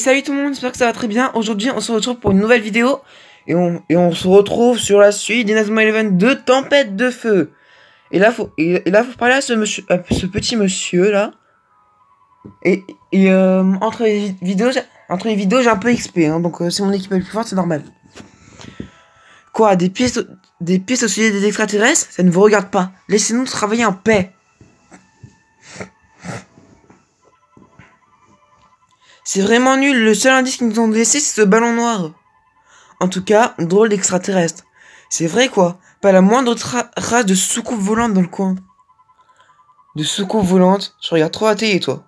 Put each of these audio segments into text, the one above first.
salut tout le monde, j'espère que ça va très bien. Aujourd'hui, on se retrouve pour une nouvelle vidéo. Et on se retrouve sur la suite d'Inazuma Eleven de Tempête de Feu. Et là, faut parler à ce monsieur, ce petit monsieur là. Entre les vidéos, j'ai un peu XP, hein, donc c'est mon équipe la plus forte, c'est normal. Quoi, des pièces au sujet des extraterrestres? Ça ne vous regarde pas. Laissez-nous travailler en paix. C'est vraiment nul, le seul indice qu'ils nous ont laissé, c'est ce ballon noir. En tout cas, drôle d'extraterrestre. C'est vrai quoi, pas la moindre trace de soucoupe volante dans le coin. De soucoupe volante? Je regarde trop la télé, toi.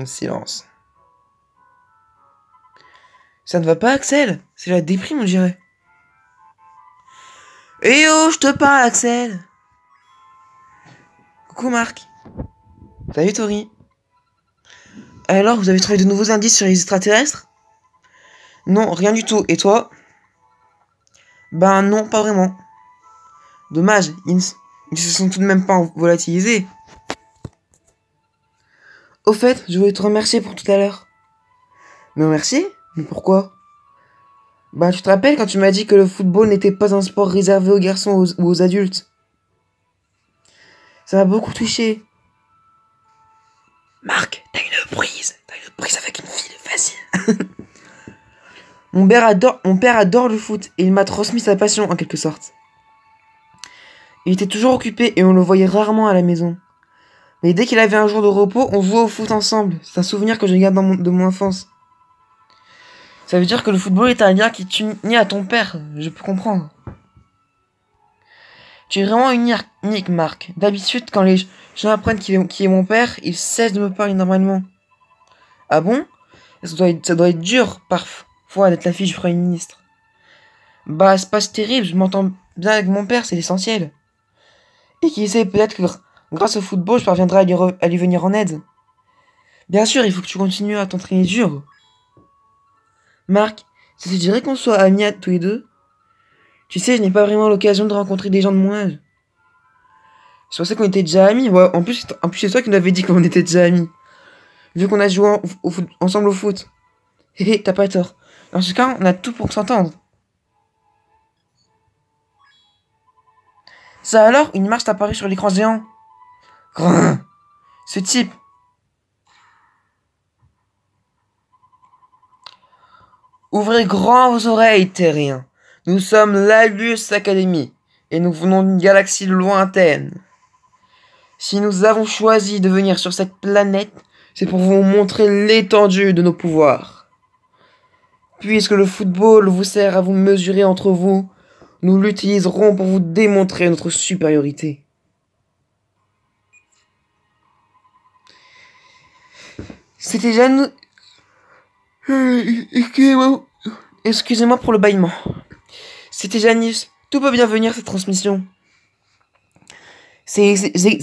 Silence. Ça ne va pas, Axel? C'est la déprime, on dirait. Eh oh, je te parle, Axel! Coucou, Marc. Salut, Tori. Alors, vous avez trouvé de nouveaux indices sur les extraterrestres? Non, rien du tout. Et toi? Ben non, pas vraiment. Dommage, ils se sont tout de même pas volatilisés. Au fait, je voulais te remercier pour tout à l'heure. Me remercier? Mais pourquoi? Bah, tu te rappelles quand tu m'as dit que le football n'était pas un sport réservé aux garçons ou aux adultes? Ça m'a beaucoup touché. Marc, t'as une prise avec une fille, facile. Mon père adore le foot et il m'a transmis sa passion en quelque sorte. Il était toujours occupé et on le voyait rarement à la maison. Mais dès qu'il avait un jour de repos, on jouait au foot ensemble. C'est un souvenir que je garde de mon enfance. Ça veut dire que le football est un lien qui t'unit à ton père. Je peux comprendre. Tu es vraiment unique, Marc. D'habitude, quand les gens apprennent qui est mon père, ils cessent de me parler normalement. Ah bon? Ça doit être dur, parfois, d'être la fille du Premier ministre. Bah, c'est pas terrible, je m'entends bien avec mon père, c'est l'essentiel. Et qui sait, peut-être que grâce au football, je parviendrai à lui venir en aide. Bien sûr, il faut que tu continues à t'entraîner dur. Marc, ça te dirait qu'on soit amis tous les deux? Tu sais, je n'ai pas vraiment l'occasion de rencontrer des gens de mon âge. Je pensais qu'on était déjà amis. Ouais, en plus c'est toi qui nous avais dit qu'on était déjà amis. Vu qu'on a joué ensemble au foot. Hé, t'as pas tort. Dans ce cas, on a tout pour s'entendre. Ça alors, une marche apparue sur l'écran géant. Grrr. Ce type. Ouvrez grand vos oreilles, terriens. Nous sommes l'Alus Academy, et nous venons d'une galaxie lointaine. Si nous avons choisi de venir sur cette planète, c'est pour vous montrer l'étendue de nos pouvoirs. Puisque le football vous sert à vous mesurer entre vous, nous l'utiliserons pour vous démontrer notre supériorité. C'était déjà nous... Excusez-moi pour le bâillement. C'était Janice. Tout peut bien venir cette transmission. C'est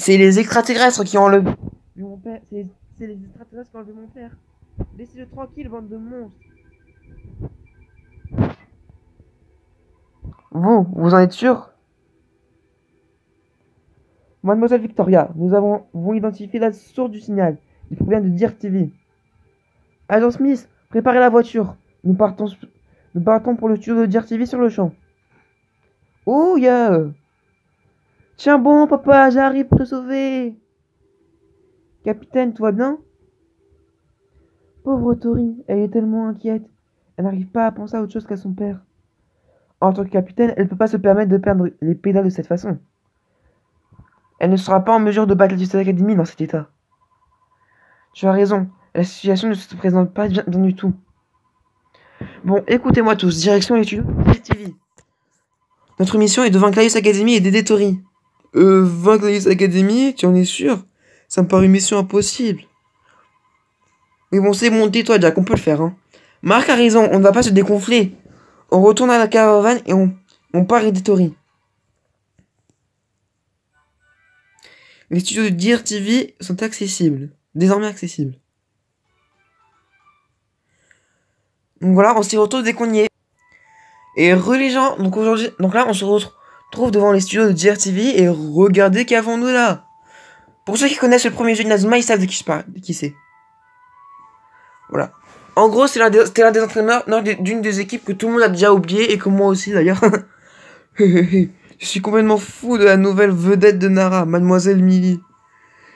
les extraterrestres qui ont enlevé mon père. C'est les extraterrestres qui ont enlevé mon père. Laissez-le tranquille, bande de monstres. Vous en êtes sûr? Mademoiselle Victoria, nous avons identifié la source du signal. Il provient de Dear TV. Agent Smith, préparez la voiture. Nous partons pour le studio de Dear TV sur le champ. Oh yeah! Tiens bon, papa, j'arrive pour te sauver. Capitaine, tout va bien? Pauvre Tori, elle est tellement inquiète. Elle n'arrive pas à penser à autre chose qu'à son père. En tant que capitaine, elle ne peut pas se permettre de perdre les pédales de cette façon. Elle ne sera pas en mesure de battre la Justice Academy dans cet état. Tu as raison, la situation ne se présente pas bien du tout. Bon, écoutez-moi tous, direction l'étude TV. Notre mission est de vaincre l'Alice Academy et d'aider Tori. Vaincre l'Alice Academy, tu en es sûr? Ça me paraît une mission impossible. Mais bon, c'est bon, tais-toi, Jack, on peut le faire, hein. Marc a raison, on ne va pas se dégonfler. On retourne à la caravane et on part aider Tori. Les studios de Dear TV sont accessibles. Désormais accessibles. Donc voilà, on s'y retrouve dès qu'on y est. Et les gens, donc là on se retrouve devant les studios de Dear TV et regardez qu'avons-nous là. Pour ceux qui connaissent le premier jeu de Inazuma, ils savent de qui je parle, de qui c'est. Voilà. En gros, c'était l'un des entraîneurs d'une des équipes que tout le monde a déjà oublié et que moi aussi d'ailleurs. Je suis complètement fou de la nouvelle vedette de Nara, Mademoiselle Millie.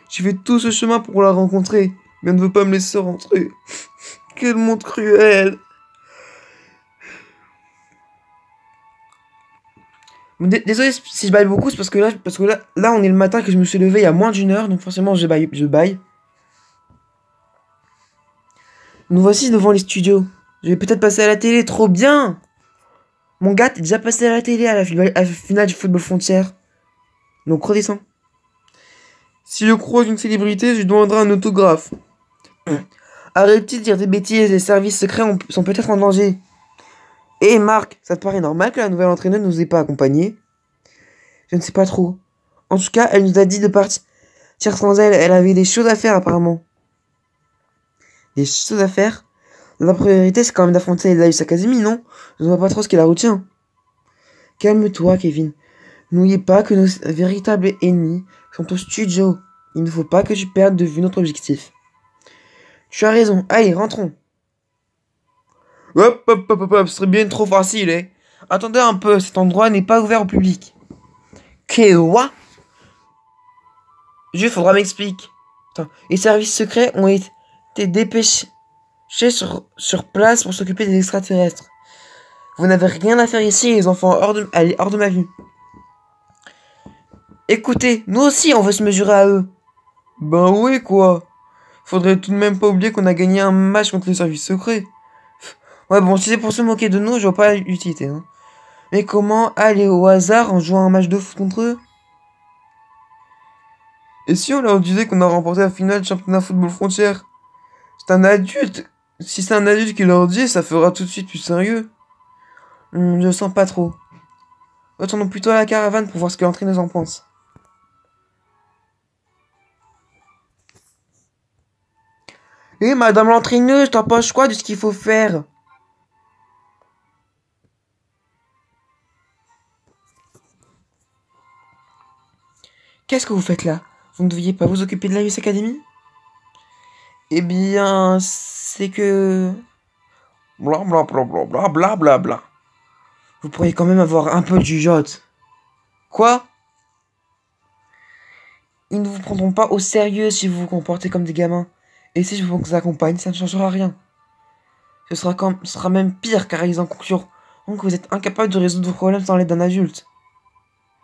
J'ai fait tout ce chemin pour la rencontrer, mais elle ne veut pas me laisser rentrer. Quel monde cruel. Désolé si je baille beaucoup, c'est parce que là, on est le matin que je me suis levé il y a moins d'1 heure, donc forcément je baille. Nous voici devant les studios. Je vais peut-être passer à la télé, trop bien. Mon gars, t'es déjà passé à la télé à la finale du football frontière. Donc redescends. Si je croise une célébrité, je lui demanderai un autographe. Arrêtez de dire des bêtises, les services secrets sont peut-être en danger. Et Marc, ça te paraît normal que la nouvelle entraîneuse nous ait pas accompagnés? Je ne sais pas trop. En tout cas, elle nous a dit de partir sans elle. Elle avait des choses à faire apparemment. Des choses à faire? La priorité, c'est quand même d'affronter Elias Academy, non? Je ne vois pas trop ce qui la retient. Calme-toi, Kevin. N'oubliez pas que nos véritables ennemis sont au studio. Il ne faut pas que tu perdes de vue notre objectif. Tu as raison. Allez, rentrons. Hop, ce serait bien trop facile, hein. Attendez un peu, cet endroit n'est pas ouvert au public. Quoi? Juste, faudra m'expliquer. Les services secrets ont été dépêchés sur place pour s'occuper des extraterrestres. Vous n'avez rien à faire ici, les enfants, allez, hors de ma vue. Écoutez, nous aussi, on veut se mesurer à eux. Ben oui, quoi. Faudrait tout de même pas oublier qu'on a gagné un match contre les services secrets. Ouais, bon, si c'est pour se moquer de nous, je vois pas l'utilité, hein. Mais comment aller au hasard en jouant un match de foot contre eux? Et si on leur disait qu'on a remporté la finale du championnat football frontière? C'est un adulte. Si c'est un adulte qui leur dit, ça fera tout de suite plus sérieux. Je sens pas trop. Retournons plutôt à la caravane pour voir ce que l'entraîneuse en pense. Eh, madame l'entraîneuse, t'en penses quoi de ce qu'il faut faire? Qu'est-ce que vous faites là? Vous ne deviez pas vous occuper de la US Academy? Eh bien, c'est que... Bla bla bla bla bla bla bla bla. Vous pourriez quand même avoir un peu de jugeote. Quoi? Ils ne vous prendront pas au sérieux si vous vous comportez comme des gamins. Et si je vous accompagne, ça ne changera rien. Ce sera même pire car ils en concluront que vous êtes incapable de résoudre vos problèmes sans l'aide d'un adulte.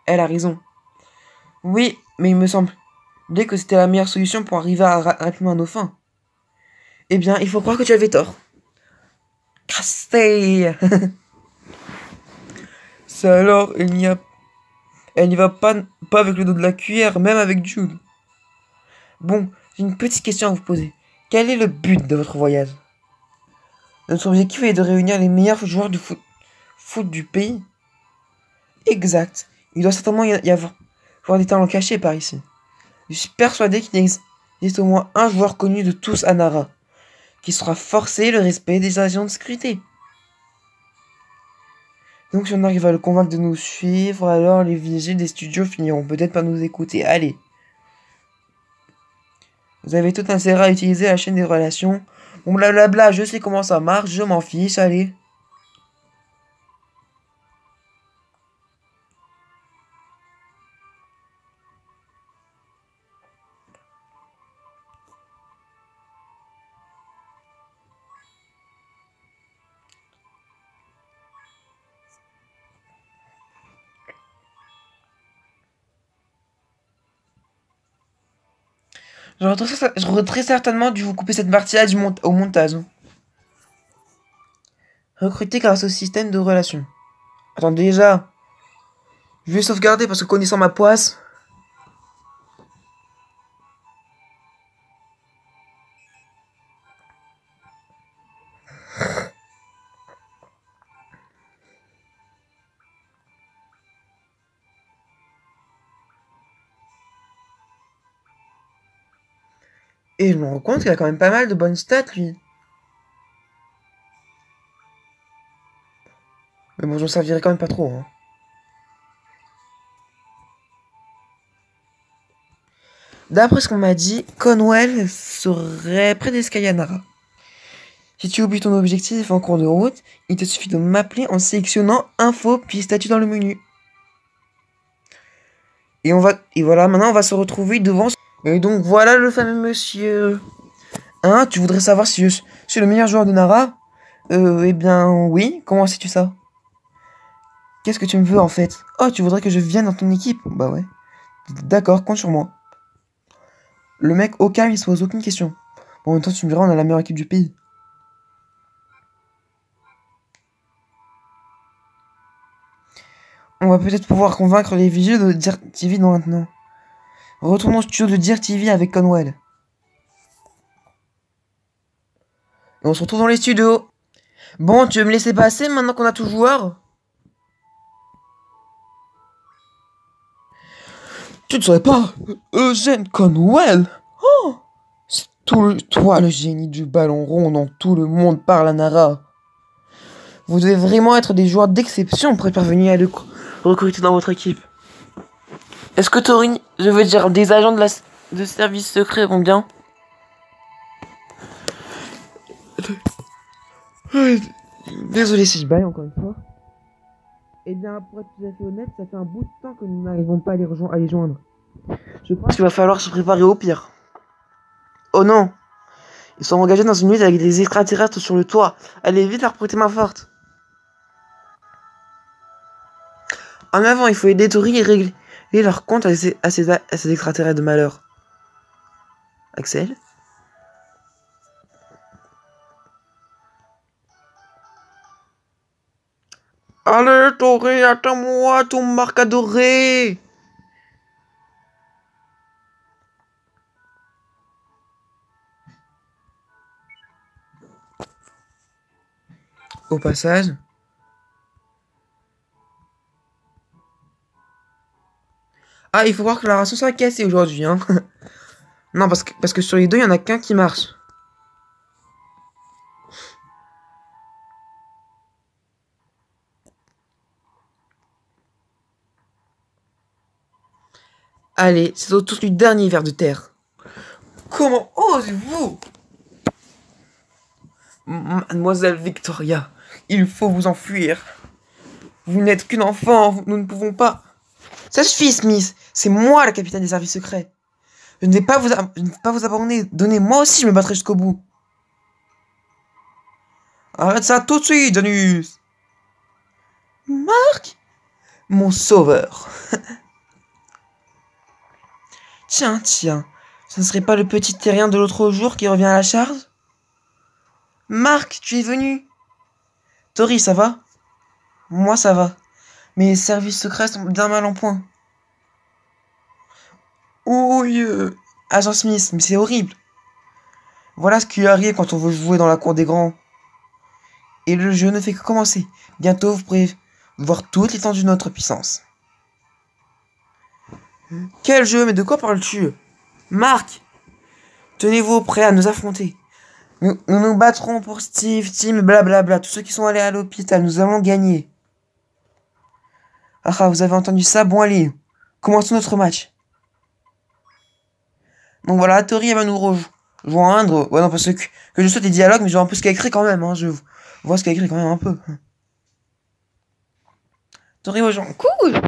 Elle a raison. Oui, mais il me semble dès que c'était la meilleure solution pour arriver rapidement à nos fins. Eh bien, il faut croire que tu avais tort. Cassé. Ça alors, elle n'y va pas avec le dos de la cuillère, même avec Jude. Bon, j'ai une petite question à vous poser. Quel est le but de votre voyage? Notre objectif est de réunir les meilleurs joueurs de foot du pays. Exact. Il doit certainement y avoir des talents cachés par ici. Je suis persuadé qu'il existe au moins un joueur connu de tous à Nara, qui sera forcé le respect des agents de sécurité. Donc si on arrive à le convaincre de nous suivre, alors les vigiles des studios finiront peut-être par nous écouter. Allez. Vous avez tout intérêt à utiliser la chaîne des relations. Bon blablabla, je sais comment ça marche, je m'en fiche, allez. J'aurais très certainement dû vous couper cette partie-là au montage. Recruter grâce au système de relations. Attends, déjà, je vais sauvegarder parce que connaissant ma poisse... Et je me rends compte qu'il a quand même pas mal de bonnes stats, lui. Mais bon, j'en servirai quand même pas trop, hein. D'après ce qu'on m'a dit, Conwell serait près d'escalier à Nara. Si tu oublies ton objectif en cours de route, il te suffit de m'appeler en sélectionnant info puis statut dans le menu. Et voilà, maintenant on va se retrouver devant. Et donc voilà le fameux monsieur. Hein, tu voudrais savoir si je suis le meilleur joueur de Nara? Eh bien oui, comment sais-tu ça? Qu'est-ce que tu me veux en fait? Oh, tu voudrais que je vienne dans ton équipe? Bah ouais. D'accord, compte sur moi. Le mec au calme, il se pose aucune question. Bon, en même temps, tu me diras, on a la meilleure équipe du pays. On va peut-être pouvoir convaincre les vigiles de Dear TV dans maintenant. Retournons au studio de Dear TV avec Conwell. Et on se retrouve dans les studios. Bon, tu veux me laisser passer maintenant qu'on a tout joueur? Tu ne saurais pas, Eugène Conwell? Oh, c'est toi le génie du ballon rond dont tout le monde parle à Nara. Vous devez vraiment être des joueurs d'exception pour parvenir à le recruter dans votre équipe. Est-ce que Tori, je veux dire des agents de service secret vont bien? Désolé si je baille encore une fois. Eh bien, pour être tout à fait honnête, ça fait un bout de temps que nous n'arrivons pas à les joindre. Je pense qu'il va falloir se préparer au pire. Oh non! Ils sont engagés dans une lutte avec des extraterrestres sur le toit. Allez vite leur prêter main forte. En avant, il faut aider Tori et régler leur compte à ces extraterrestres de malheur. Axel? Allez, Tori, attends-moi, ton marque adoré! Au passage... Ah, il faut voir que la ration sera cassée aujourd'hui, hein. Non, parce que sur les deux, il y en a qu'un qui marche. Allez, c'est au tour du dernier ver de terre. Comment osez-vous? Mademoiselle Victoria, il faut vous enfuir. Vous n'êtes qu'une enfant, nous ne pouvons pas... Ça suffit, Smith. C'est moi la capitaine des services secrets. Je ne vais pas vous abandonner. Donnez-moi aussi, je me battrai jusqu'au bout. Arrête ça tout de suite, Janus. Marc, mon sauveur. Tiens, ce ne serait pas le petit terrien de l'autre jour qui revient à la charge? Marc, tu es venu. Tori, ça va? Moi, ça va. Mes services secrets sont bien mal en point. Oui, Agent Smith, mais c'est horrible. Voilà ce qui arrive quand on veut jouer dans la cour des grands. Et le jeu ne fait que commencer. Bientôt, vous pourrez voir toute l'étendue de notre puissance. Quel jeu? Mais de quoi parles-tu? Marc, tenez-vous prêts à nous affronter. Nous battrons pour Steve, Tim, blablabla. Tous ceux qui sont allés à l'hôpital, nous allons gagner. Ah, vous avez entendu ça? Bon, allez, commençons notre match. Donc voilà, Tori va nous rejoindre. Ouais, non, parce que je saute des dialogues, mais je vois un peu ce qu'elle écrit quand même. Hein. Je vois ce qu'elle écrit quand même un peu. Tori rejoint. Cool!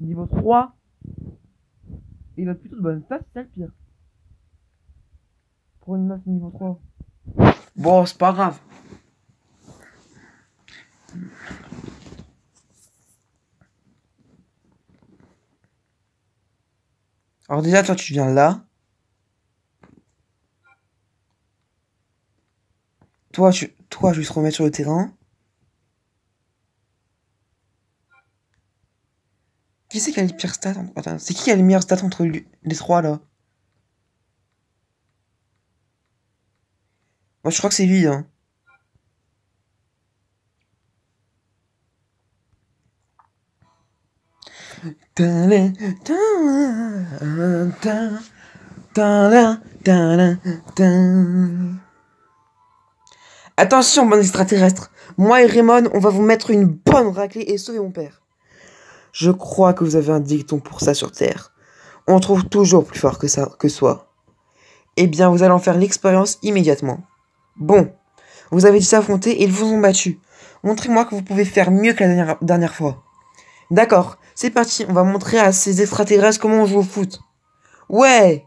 Niveau 3. Il a plutôt de bonnes stats, c'est le pire. Pour une meuf niveau 3. Bon, c'est pas grave. Alors déjà, toi, tu viens là. Toi, je vais te remettre sur le terrain. Qui c'est qui a les pires stats? Attends, c'est qui a les meilleures stats entre les trois, là? Moi, je crois que c'est lui, hein. Attention, bon extraterrestre. Moi et Raymond, on va vous mettre une bonne raclée et sauver mon père. Je crois que vous avez un dicton pour ça sur Terre. On trouve toujours plus fort que ça, que soi. Eh bien, vous allez en faire l'expérience immédiatement. Bon, vous avez dû affronter et ils vous ont battu. Montrez-moi que vous pouvez faire mieux que la dernière fois. D'accord, c'est parti, on va montrer à ces extraterrestres comment on joue au foot. Ouais!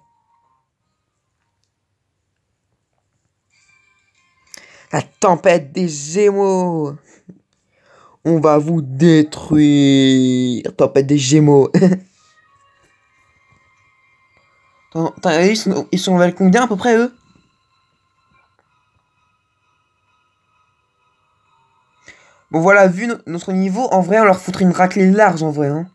La tempête des Gémeaux! On va vous détruire! Tempête des Gémeaux! Ils sont vers combien à peu près, eux? Bon voilà, vu notre niveau, en vrai, on leur foutrait une raclée large, en vrai, hein.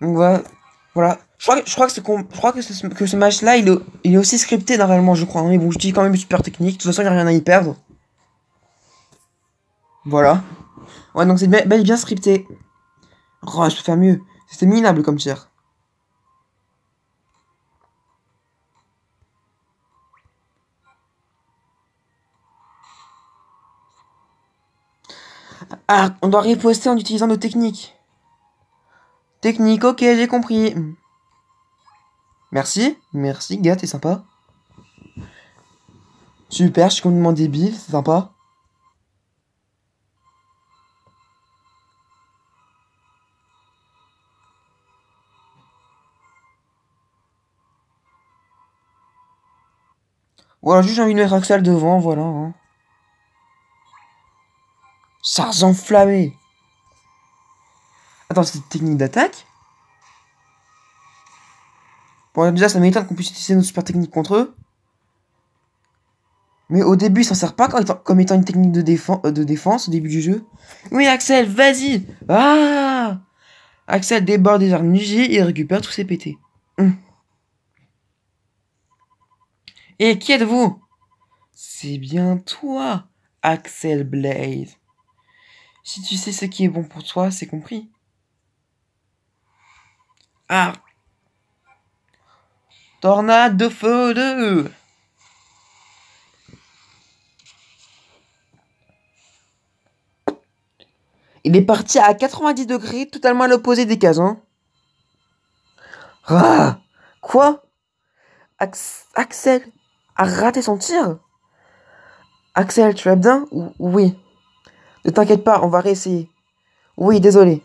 Donc voilà. Voilà. Je crois que ce match-là, il est aussi scripté normalement, je crois, hein. Mais bon, je dis quand même super technique. De toute façon, il n'y a rien à y perdre. Voilà. Ouais, donc c'est bel et bien scripté. Oh, je peux faire mieux. C'était minable comme tir. Ah, on doit riposter en utilisant nos techniques. Technique, ok, j'ai compris. Merci. Merci, gars, t'es sympa. Super, je suis complètement débile, c'est sympa. Voilà, juste j'ai envie de mettre Axel devant, voilà, hein. Charge enflammée. Attends, c'est une technique d'attaque? Bon, déjà, ça m'étonne qu'on puisse utiliser nos super techniques contre eux. Mais au début, il s'en sert pas comme étant une technique de défense au début du jeu. Oui, Axel, vas-y! Ah! Axel déborde des armes Niji et récupère tous ses pétés. Et qui êtes-vous? C'est bien toi, Axel Blaze. Si tu sais ce qui est bon pour toi, c'est compris. Ah! Tornade de feu de... Il est parti à 90 degrés, totalement à l'opposé des cases, hein. Ah! Quoi? Axel a raté son tir? Axel, tu vas bien? Oui. Ne t'inquiète pas, on va réessayer. Oui, désolé.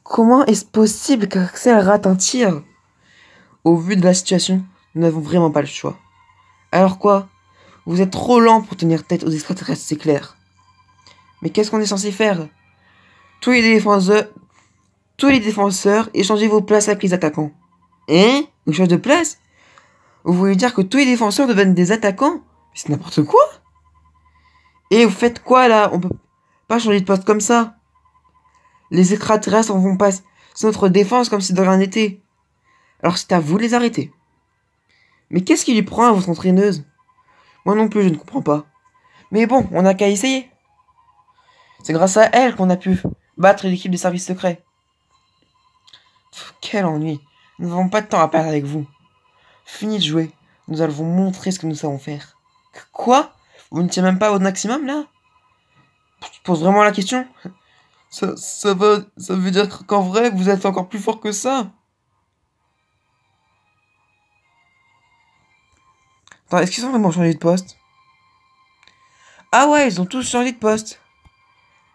Comment est-ce possible qu'Axel rate un tir? Au vu de la situation, nous n'avons vraiment pas le choix. Alors quoi? Vous êtes trop lent pour tenir tête aux extraterrestres, c'est clair. Mais qu'est-ce qu'on est censé faire? Tous les défenseurs, tous les défenseurs, échangez vos places avec les attaquants. Hein? Une chose de place? Vous voulez dire que tous les défenseurs deviennent des attaquants? C'est n'importe quoi! Et vous faites quoi là? On peut pas changer de poste comme ça. Les extraterrestres en vont pas sur notre défense comme si de rien n'était. Alors c'est à vous de les arrêter. Mais qu'est-ce qui lui prend à votre entraîneuse? Moi non plus, je ne comprends pas. Mais bon, on n'a qu'à essayer. C'est grâce à elle qu'on a pu battre l'équipe des services secrets. Pff, quel ennui. Nous n'avons pas de temps à perdre avec vous. Fini de jouer. Nous allons vous montrer ce que nous savons faire. Quoi? Vous ne tiens même pas à votre maximum là? Tu poses vraiment la question? Ça veut dire qu'en vrai, vous êtes encore plus fort que ça? Attends, est-ce qu'ils ont vraiment changé de poste? Ah ouais, ils ont tous changé de poste.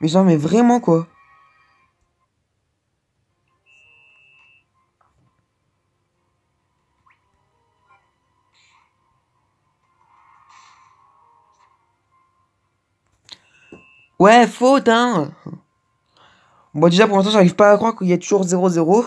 Mais genre, mais vraiment quoi? Ouais, faute, hein. Bon, déjà, pour l'instant, j'arrive pas à croire qu'il y a toujours 0-0.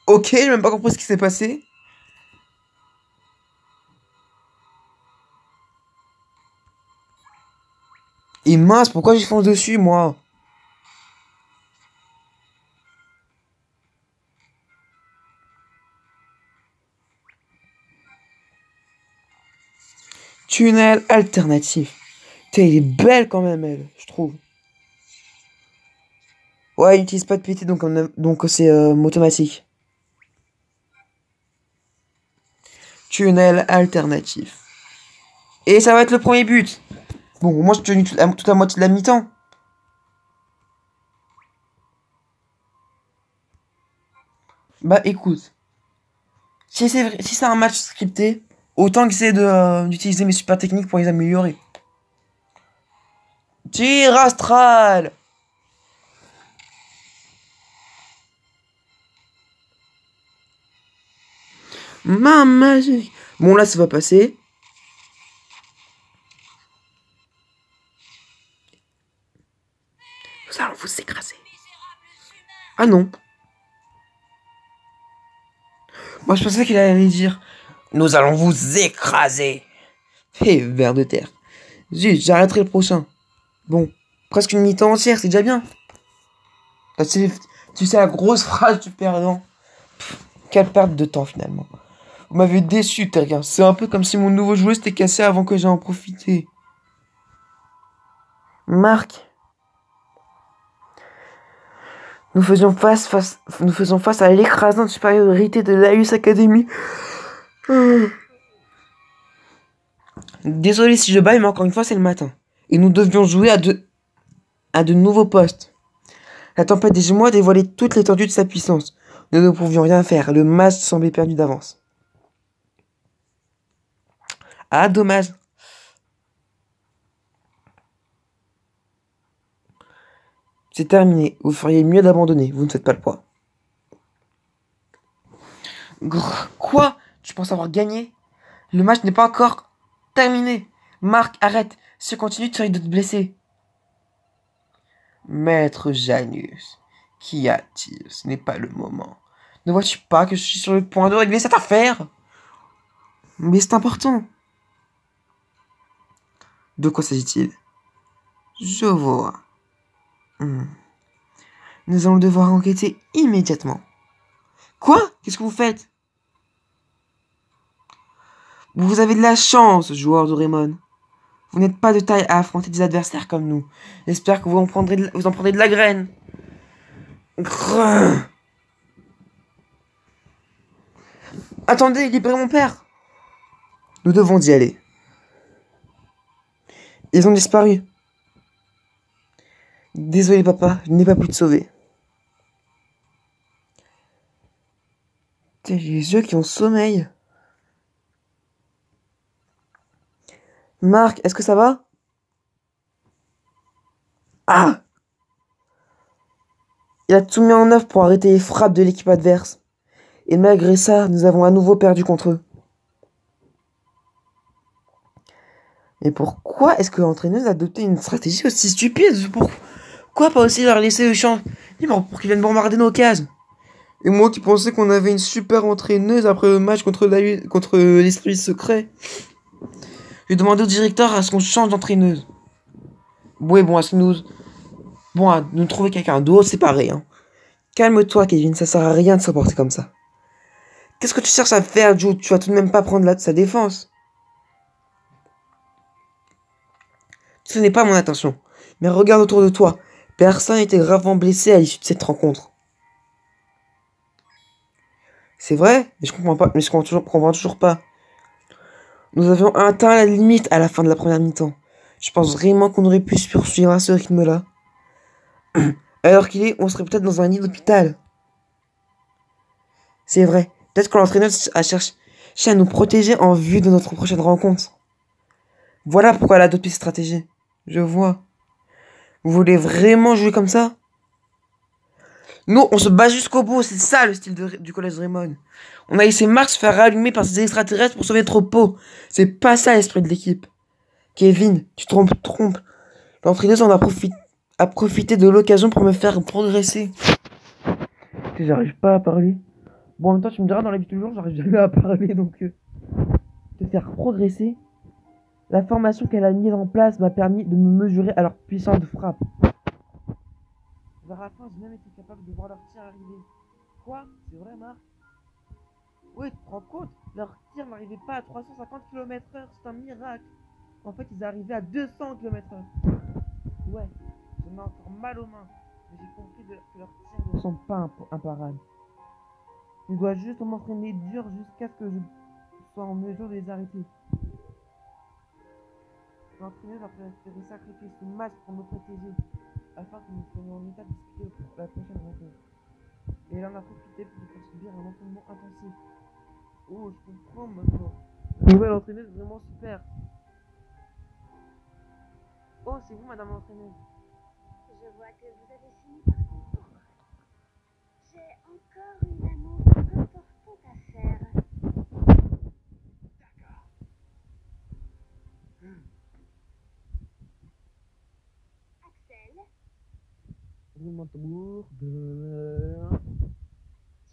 Ok, j'ai même pas compris ce qui s'est passé. Et mince, pourquoi j'y fonce dessus, moi? Tunnel alternatif. Putain, elle est belle quand même, elle, je trouve. Ouais, il n'utilise pas de PT, donc c'est automatique. Tunnel alternatif. Et ça va être le premier but. Bon, moi, je tenu toute la moitié de la mi-temps. Bah, écoute. Si c'est un match scripté, autant que c'est d'utiliser mes super techniques pour les améliorer. Tir astral. Main magique. Bon, là, ça va passer. Nous allons vous écraser. Ah non. Moi, je pensais qu'il allait dire nous allons vous écraser. Hé, ver de terre. Zut, j'arrêterai le prochain. Bon, presque une mi-temps entière, c'est déjà bien. Ah, tu sais la grosse phrase du perdant. Quelle perte de temps finalement. Vous m'avez déçu, Terga. C'est un peu comme si mon nouveau jouet s'était cassé avant que j'en profité. Marc, nous faisons face à l'écrasante supériorité de l'Aius Academy. Désolé si je baille, mais encore une fois, c'est le matin. Et nous devions jouer à de nouveaux postes. La tempête des Gémeaux a dévoilé toute l'étendue de sa puissance. Nous ne pouvions rien faire. Le match semblait perdu d'avance. Ah, dommage. C'est terminé. Vous feriez mieux d'abandonner. Vous ne faites pas le poids. Quoi? Tu penses avoir gagné? Le match n'est pas encore terminé. Marc, arrête. Si tu continues, tu risques de te blesser. Maître Janus, qu'y a-t-il? Ce n'est pas le moment. Ne vois-tu pas que je suis sur le point de régler cette affaire? Mais c'est important. De quoi s'agit-il? Je vois. Nous allons devoir enquêter immédiatement. Quoi? Qu'est-ce que vous faites? Vous avez de la chance, joueur de Raymond. Vous n'êtes pas de taille à affronter des adversaires comme nous. J'espère que vous en prendrez de la graine. Grrr. Attendez, libérez mon père. Nous devons y aller. Ils ont disparu. Désolé papa, je n'ai pas pu te sauver. J'ai les yeux qui ont sommeil. Marc, est-ce que ça va? Ah! Il a tout mis en œuvre pour arrêter les frappes de l'équipe adverse. Et malgré ça, nous avons à nouveau perdu contre eux. Mais pourquoi est-ce que l'entraîneuse a adopté une stratégie aussi stupide? Pourquoi pas aussi leur laisser le champ libre pour qu'ils viennent bombarder nos cases? Et moi qui pensais qu'on avait une super entraîneuse après le match contre l'esprit secret. J'ai demandé au directeur à ce qu'on change d'entraîneuse. Ouais, bon, à ce que nous... Bon, à nous trouver quelqu'un d'autre, c'est pareil, hein. Calme-toi, Kevin, ça sert à rien de se porter comme ça. Qu'est-ce que tu cherches à faire, Joe? Tu vas tout de même pas prendre sa défense. Ce n'est pas mon intention. Mais regarde autour de toi. Personne n'était gravement blessé à l'issue de cette rencontre. C'est vrai, mais je comprends pas, mais je comprends toujours pas. Nous avions atteint la limite à la fin de la première mi-temps. Je pense vraiment qu'on aurait pu se poursuivre à ce rythme-là. Alors qu'il est, on serait peut-être dans un lit d'hôpital. C'est vrai. Peut-être que l'entraîneur a cherché à nous protéger en vue de notre prochaine rencontre. Voilà pourquoi elle a adopté cette stratégie. Je vois. Vous voulez vraiment jouer comme ça? Nous, on se bat jusqu'au bout. C'est ça le style du collège Raymond. On a laissé Marx se faire rallumer par ces extraterrestres pour sauver notre peau. C'est pas ça l'esprit de l'équipe. Kevin, tu te trompes. L'entraîneuse a profité de l'occasion pour me faire progresser. J'arrive pas à parler. Bon, en même temps, tu me diras, dans la vie de tous les jours, j'arrive jamais à parler, donc... te faire progresser. La formation qu'elle a mise en place m'a permis de me mesurer à leur puissance de frappe. Vers la fin, j'ai même été capable de voir leur tir arriver. Quoi? C'est vrai, Marc? Oui, tu te rends compte? Leur tir n'arrivait pas à 350 km/h, c'est un miracle. En fait, ils arrivaient à 200 km/h. Ouais, j'en ai encore mal aux mains. Mais j'ai compris que leurs tirs ne sont pas imparables. Je dois juste m'entraîner dur jusqu'à ce que je sois en mesure de les arrêter. L'entraîneur a préféré sacrifier ce match pour nous protéger, afin que nous soyons en état de disputer la prochaine rencontre. Et là, on a profité pour nous faire subir un entraînement intensif. Oh, je comprends maintenant. La nouvelle entraîneuse est vraiment super. Oh, c'est vous, madame l'entraîneuse. Je vois que vous avez fini par comprendre. J'ai encore une annonce importante à faire. D'accord. Axel, Roulement de tambour.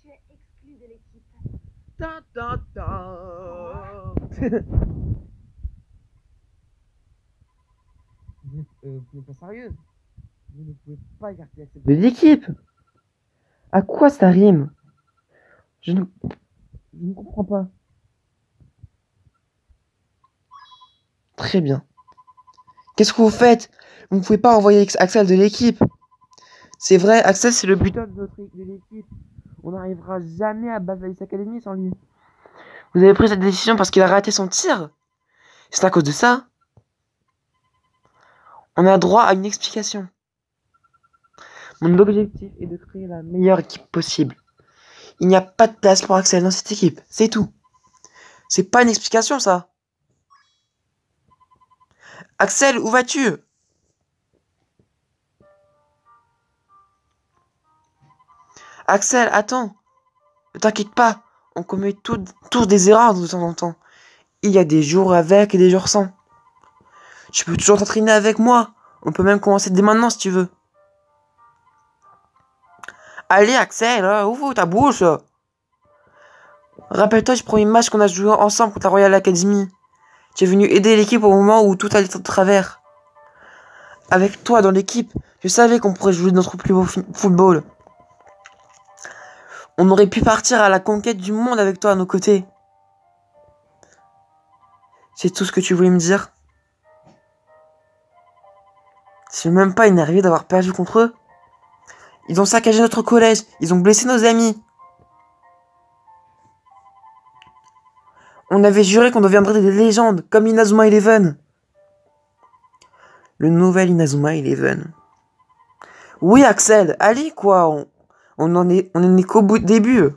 tu es exclu de l'équipe. Ta ta ta. Vous n'êtes pas sérieuse? Vous ne pouvez pas écarter Axel de l'équipe. À quoi ça rime? Je ne comprends pas. Très bien. Qu'est-ce que vous faites? Vous ne pouvez pas envoyer Axel de l'équipe. C'est vrai, Axel c'est le buteur de l'équipe. On n'arrivera jamais à battre l'Alice Academy sans lui. Vous avez pris cette décision parce qu'il a raté son tir? C'est à cause de ça? On a droit à une explication. Mon objectif est de créer la meilleure équipe possible. Il n'y a pas de place pour Axel dans cette équipe, c'est tout. C'est pas une explication ça. Axel, où vas-tu? Axel, attends. Ne t'inquiète pas, on commet tous des erreurs de temps en temps. Il y a des jours avec et des jours sans. Tu peux toujours t'entraîner avec moi. On peut même commencer dès maintenant si tu veux. Allez Axel, ouvre ta bouche. Rappelle-toi du premier match qu'on a joué ensemble contre la Royal Academy. Tu es venu aider l'équipe au moment où tout allait de travers. Avec toi dans l'équipe, je savais qu'on pourrait jouer notre plus beau football. On aurait pu partir à la conquête du monde avec toi à nos côtés. C'est tout ce que tu voulais me dire? C'est même pas énervé d'avoir perdu contre eux. Ils ont saccagé notre collège, ils ont blessé nos amis. On avait juré qu'on deviendrait des légendes, comme Inazuma Eleven. Le nouvel Inazuma Eleven. Oui, Axel, allez, quoi. On en est qu'au début.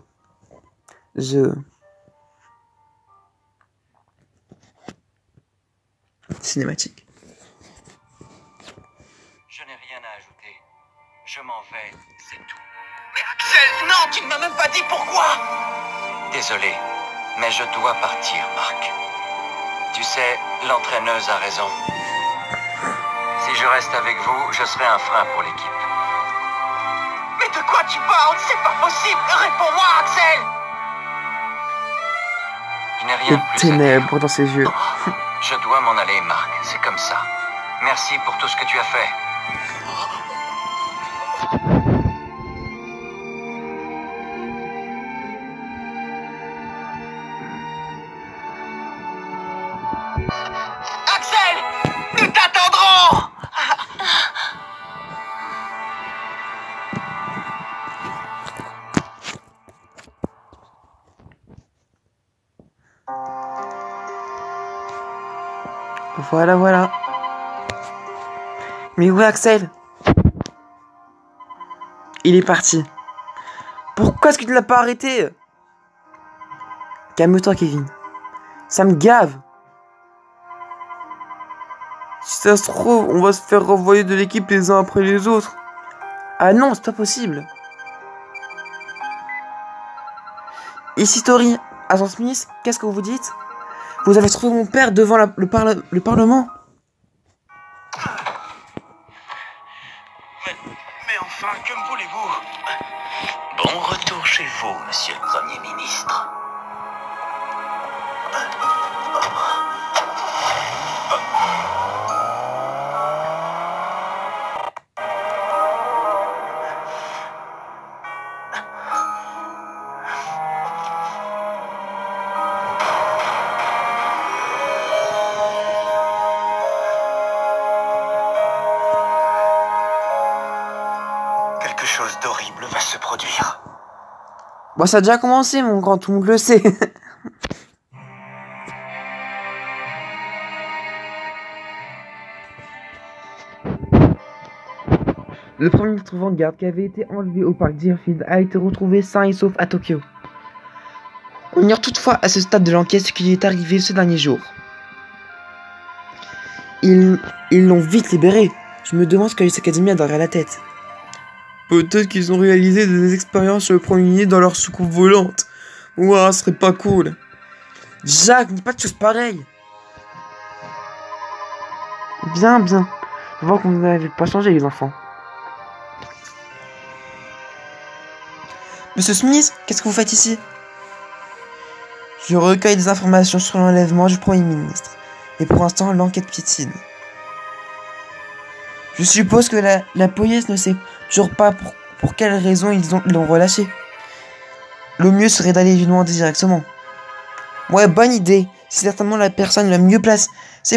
Cinématique. Je n'ai rien à ajouter. Je m'en vais, c'est tout. Mais Axel, non, tu ne m'as même pas dit pourquoi. Désolé, mais je dois partir, Marc. Tu sais, l'entraîneuse a raison. Si je reste avec vous, je serai un frein pour l'équipe. Mais de quoi tu parles? C'est pas possible. Réponds-moi, Axel. Je n'ai rien de plus à dire. Ténèbres dans ses yeux. Je dois m'en aller, Marc. C'est comme ça. Merci pour tout ce que tu as fait. Axel! Nous t'attendrons! Voilà. Mais où est Axel? Il est parti. Pourquoi est-ce que tu ne l'as pas arrêté? Calme-toi, Kevin. Ça me gave. Si ça se trouve, on va se faire renvoyer de l'équipe les uns après les autres. Ah non, c'est pas possible. Ici Tori, agent Smith, qu'est-ce que vous dites? Vous avez trouvé mon père devant le Parlement? Mais enfin, que me voulez-vous? Bon retour chez vous, monsieur le Premier ministre. chose d'horrible va se produire. Bon, ça a déjà commencé, mon grand, tout le monde le sait. Le premier ministre Vanguard, qui avait été enlevé au parc Deerfield, a été retrouvé sain et sauf à Tokyo. On ignore toutefois à ce stade de l'enquête ce qui lui est arrivé ce dernier jour. Ils l'ont vite libéré. Je me demande ce que les académies a derrière la tête. Peut-être qu'ils ont réalisé des expériences sur le premier ministre dans leur soucoupe volante. Ouah, ce serait pas cool. Jacques, dis pas de choses pareilles. Bien, bien. Je vois que vous n'avez pas changé, les enfants. Monsieur Smith, qu'est-ce que vous faites ici? Je recueille des informations sur l'enlèvement du Premier ministre. Et pour l'instant, l'enquête piétine. Je suppose que la police ne sait toujours pas pour quelles raisons ils l'ont relâché. Le mieux serait d'aller lui demander directement. Ouais, bonne idée. C'est certainement la personne la mieux placée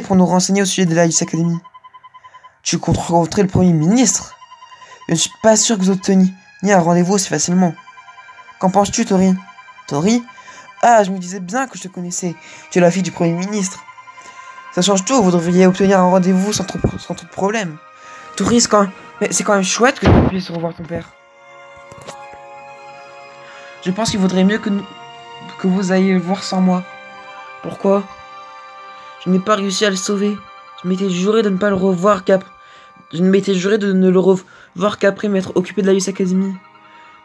pour nous renseigner au sujet de la Ice Academy. Tu comptes rencontrer le Premier ministre? Je ne suis pas sûr que vous obteniez un rendez-vous aussi facilement. Qu'en penses-tu, Tori? Tori? Ah, je me disais bien que je te connaissais. Tu es la fille du Premier ministre. Ça change tout, vous devriez obtenir un rendez-vous sans trop de problème. Tori, c'est quand même chouette que tu puisses revoir ton père. Je pense qu'il vaudrait mieux que vous ayez le voir sans moi. Pourquoi? Je n'ai pas réussi à le sauver. Je m'étais juré de ne pas le revoir Je m'étais juré de ne le revoir qu'après m'être occupé de la Youth Academy.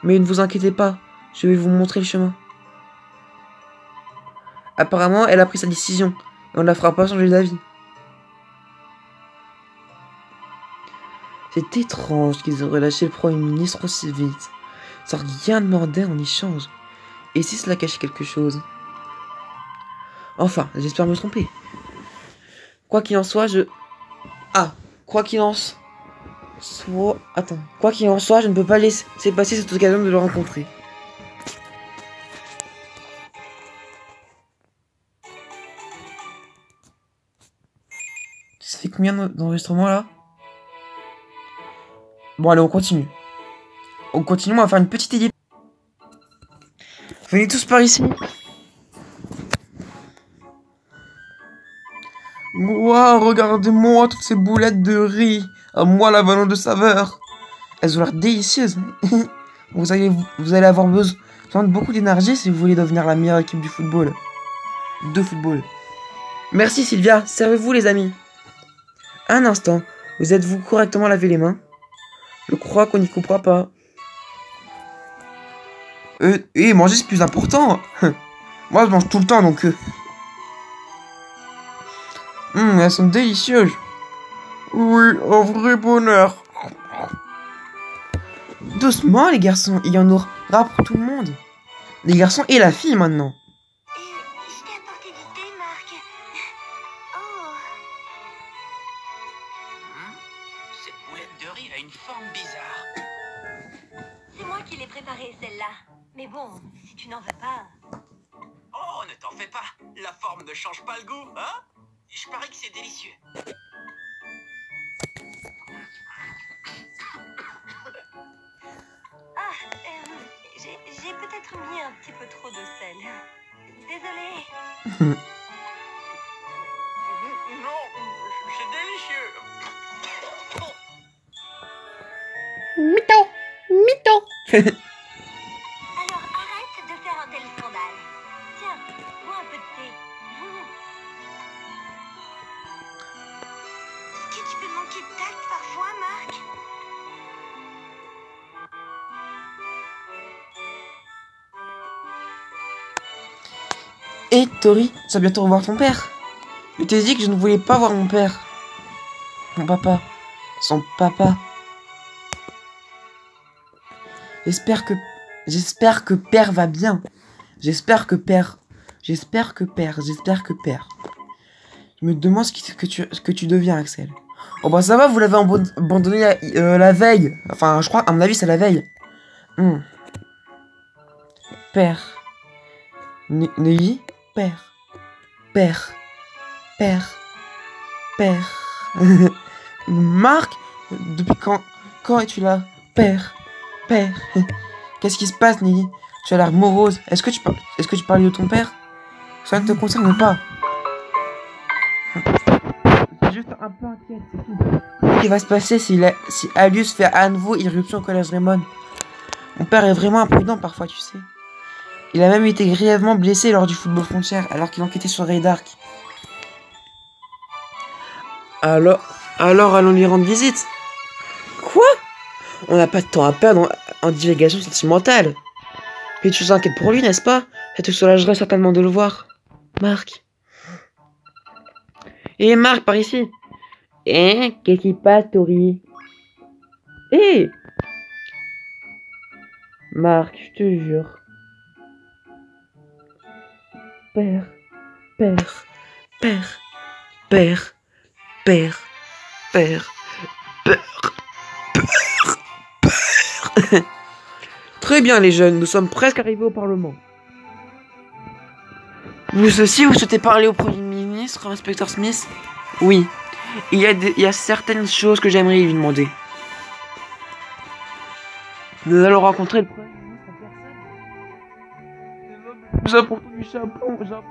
Mais ne vous inquiétez pas, je vais vous montrer le chemin. Apparemment, elle a pris sa décision, et on ne la fera pas changer d'avis. C'est étrange qu'ils aient relâché le Premier ministre aussi vite, sans rien demander en échange. Et si cela cachait quelque chose? Enfin, j'espère me tromper. Quoi qu'il en soit, Quoi qu'il en soit, je ne peux pas laisser passer cette occasion de le rencontrer. Ça fait combien d'enregistrements là? Bon, allez, on continue. On va faire une petite idée. Venez tous par ici. Wow, regardez-moi toutes ces boulettes de riz. À moi la valeur de saveur. Elles ont l'air délicieuses. Vous allez avoir besoin de beaucoup d'énergie si vous voulez devenir la meilleure équipe du football. De football. Merci Sylvia, servez-vous les amis. Un instant, vous êtes-vous correctement lavé les mains? Je crois qu'on n'y coupera pas. Manger c'est plus important. Moi je mange tout le temps donc... elles sont délicieuses. Oui, un vrai bonheur. Doucement les garçons, il y en aura pour tout le monde. Les garçons et la fille maintenant. Je t'ai apporté du thé, Marc. Oh. Cette boulette de riz a une forme bizarre. C'est moi qui l'ai préparée, celle-là. Mais bon, si tu n'en veux pas... Oh, ne t'en fais pas. La forme ne change pas le goût, hein? Je parie que c'est délicieux. J'ai peut-être mis un petit peu trop de sel. Désolée. Non, c'est délicieux. Alors arrête de faire un tel scandale. Tiens, bois un peu de thé. Est-ce que tu peux manquer de tact parfois, Marc? Et Tori, tu vas bientôt revoir ton père. Je t'ai dit que je ne voulais pas voir mon père. Mon papa. Son papa. J'espère que père va bien. J'espère que père. Je me demande ce que tu deviens, Axel. Oh bah ça va, vous l'avez abandonné la veille. Enfin, je crois, à mon avis, c'est la veille. Père. Neuilly. Père. Marc, depuis quand es-tu là? Père. Père, qu'est-ce qui se passe, Nelly? Tu as l'air morose. Est-ce que tu parlais de ton père? Ça ne te concerne pas. C'est juste un peu inquiète, c'est tout. Qu'est-ce qui va se passer si Alius fait à nouveau irruption au collège Raymond? Mon père est vraiment imprudent parfois, tu sais. Il a même été grièvement blessé lors du football frontière, alors qu'il enquêtait sur Ray Dark. Alors allons lui rendre visite. Quoi? On n'a pas de temps à perdre en divagation sentimentale. Mais tu t'inquiètes pour lui, n'est-ce pas? Ça te soulagerait certainement de le voir. Marc. Marc, par ici. Qu'est-ce qui passe, Tori? Marc, je te jure. Père. Très bien, les jeunes, nous sommes presque arrivés au Parlement. Vous souhaitez parler au Premier ministre, inspecteur Smith? Oui. Il y a certaines choses que j'aimerais lui demander. Nous allons rencontrer le Premier ministre en personne. C'est l'homme le plus important du Japon.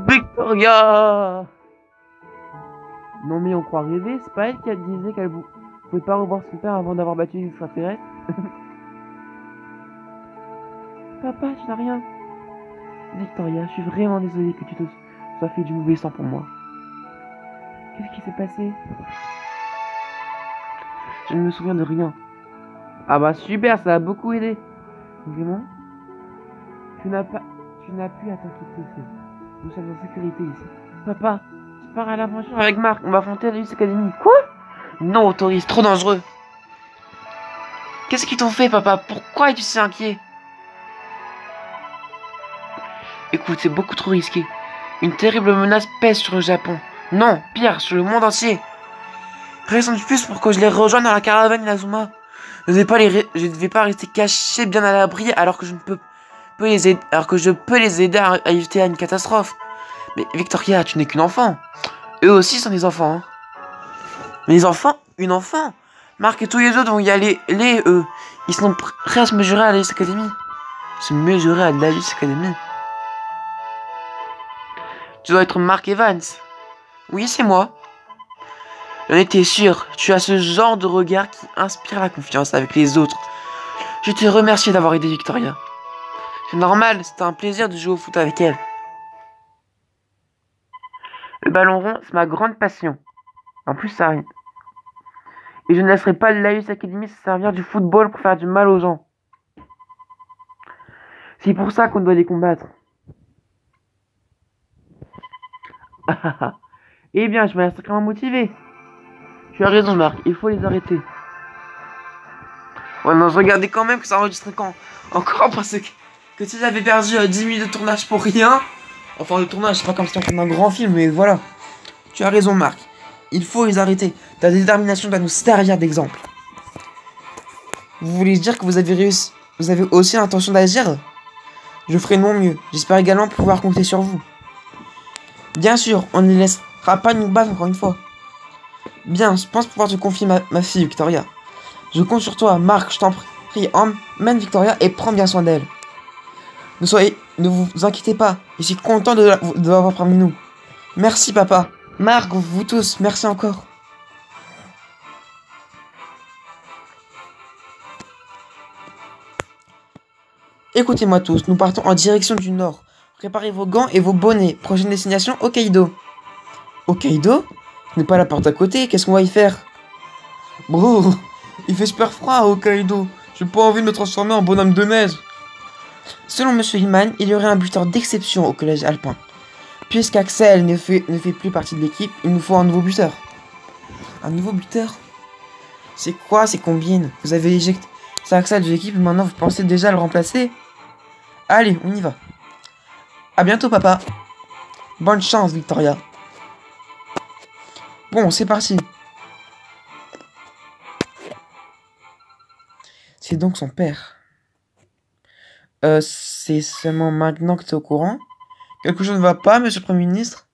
Victoria! Non mais on croit rêver, c'est pas elle qui disait qu'elle pouvait pas revoir son père avant d'avoir battu les extraterrestres. Papa, tu n'as rien. Victoria, je suis vraiment désolée que tu te sois fait du mauvais sang pour moi. Qu'est-ce qui s'est passé? Je ne me souviens de rien. Ah bah super, ça a beaucoup aidé. Vraiment? Tu n'as plus à t'inquiéter. Nous sommes en sécurité ici. Papa, tu pars à l'aventure avec Marc. On va affronter la Luce Academy. Quoi? Non, Tori, c'est trop dangereux. Qu'est-ce qu'ils t'ont fait, papa? Pourquoi es-tu si inquiet? Écoute, c'est beaucoup trop risqué. Une terrible menace pèse sur le Japon. Non, pire, sur le monde entier. Raison de plus pour que je les rejoigne dans la caravane Inazuma. Je ne vais pas rester caché bien à l'abri alors que je peux les aider à éviter une catastrophe. Mais Victoria, tu n'es qu'une enfant. Eux aussi sont des enfants. Hein. Mais les enfants? Une enfant? Marc et tous les autres vont y aller, eux. Ils sont prêts à se mesurer à l'Alice Academy. Se mesurer à l'Alice Academy. Tu dois être Mark Evans. Oui, c'est moi. J'en étais sûr. Tu as ce genre de regard qui inspire la confiance avec les autres. Je te remercie d'avoir aidé Victoria. C'est normal, c'était un plaisir de jouer au foot avec elle. Le ballon rond, c'est ma grande passion. En plus, ça arrive. Et je ne laisserai pas l'Alice Academy se servir du football pour faire du mal aux gens. C'est pour ça qu'on doit les combattre. Eh bien, je me laisse sacrément motivé. Tu as raison, Marc, il faut les arrêter. Ouais, non, je regardais quand même que ça enregistrait encore parce que si j'avais perdu 10 minutes de tournage pour rien. Enfin, le tournage, c'est pas comme si on faisait un grand film, mais voilà. Tu as raison, Marc. Il faut les arrêter. Ta détermination doit nous servir d'exemple. Vous voulez dire que vous avez aussi l'intention d'agir? Je ferai de mon mieux. J'espère également pouvoir compter sur vous. Bien sûr, on ne les laissera pas nous battre encore une fois. Bien, je pense pouvoir te confier ma fille, Victoria. Je compte sur toi, Marc, je t'en prie. Emmène Victoria et prends bien soin d'elle. Ne vous inquiétez pas, je suis content de l'avoir parmi nous. Merci, papa. Marc, vous tous, merci encore. Écoutez-moi tous, nous partons en direction du nord. Préparez vos gants et vos bonnets. Prochaine destination, Hokkaido. Hokkaido? Ce n'est pas la porte à côté, qu'est-ce qu'on va y faire? Bro, il fait super froid à Hokkaido. J'ai pas envie de me transformer en bonhomme de neige. Selon Monsieur Hillman, il y aurait un buteur d'exception au collège alpin. Puisqu'Axel ne fait plus partie de l'équipe, il nous faut un nouveau buteur. Un nouveau buteur? C'est quoi ces combines? Vous avez éjecté Axel de l'équipe et maintenant vous pensez déjà le remplacer? Allez, on y va. À bientôt, papa. Bonne chance, Victoria. Bon, c'est parti. C'est donc son père. C'est seulement maintenant que tu es au courant? Quelque chose ne va pas, monsieur le Premier ministre?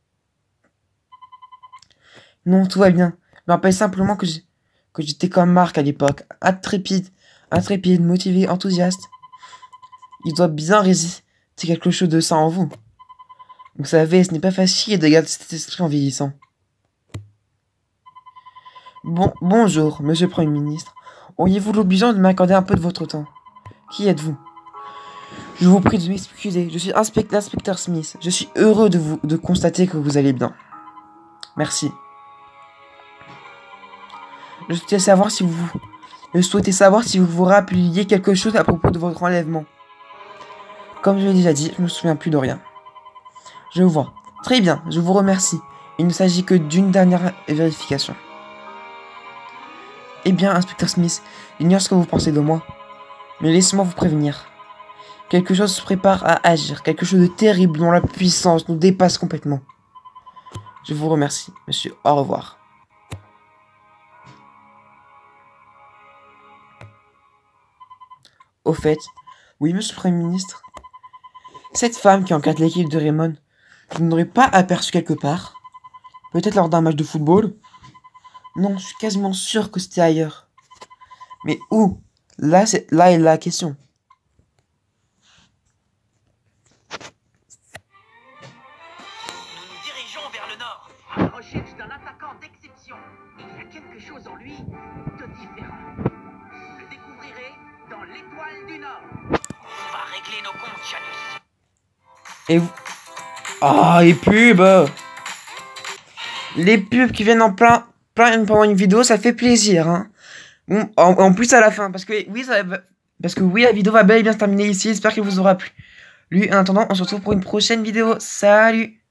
Non, tout va bien. Je me rappelle simplement que j'étais comme Marc à l'époque. Intrépide, motivé, enthousiaste. Il doit bien résister quelque chose de ça en vous. Vous savez, ce n'est pas facile de garder cet esprit en vieillissant. Bonjour, monsieur le Premier ministre. Auriez-vous l'obligeance de m'accorder un peu de votre temps? Qui êtes-vous? Je vous prie de m'excuser, je suis l'inspecteur Smith. Je suis heureux de constater que vous allez bien. Merci. Je souhaitais savoir si vous vous rappeliez quelque chose à propos de votre enlèvement. Comme je l'ai déjà dit, je ne me souviens plus de rien. Je vois. Très bien, je vous remercie. Il ne s'agit que d'une dernière vérification. Eh bien, inspecteur Smith, j'ignore ce que vous pensez de moi. Mais laissez-moi vous prévenir. Quelque chose se prépare à agir, quelque chose de terrible dont la puissance nous dépasse complètement. Je vous remercie, monsieur. Au revoir. Au fait, oui, monsieur le Premier ministre. Cette femme qui encadre l'équipe de Raymond, vous n'aurez pas aperçu quelque part? Peut-être lors d'un match de football? Non, je suis quasiment sûr que c'était ailleurs. Mais où? Là est la question. Nous nous dirigeons vers le nord. À la recherche d'un attaquant d'exception. Il y a quelque chose en lui de différent. Vous le découvrirez dans l'Étoile du Nord. On va régler nos comptes, Janus. Et vous... Ah, les pubs! Les pubs qui viennent en plein pendant une vidéo, ça fait plaisir, hein. Bon, en plus à la fin, parce que oui, la vidéo va bel et bien se terminer ici. J'espère qu'elle vous aura plu. En attendant, on se retrouve pour une prochaine vidéo. Salut!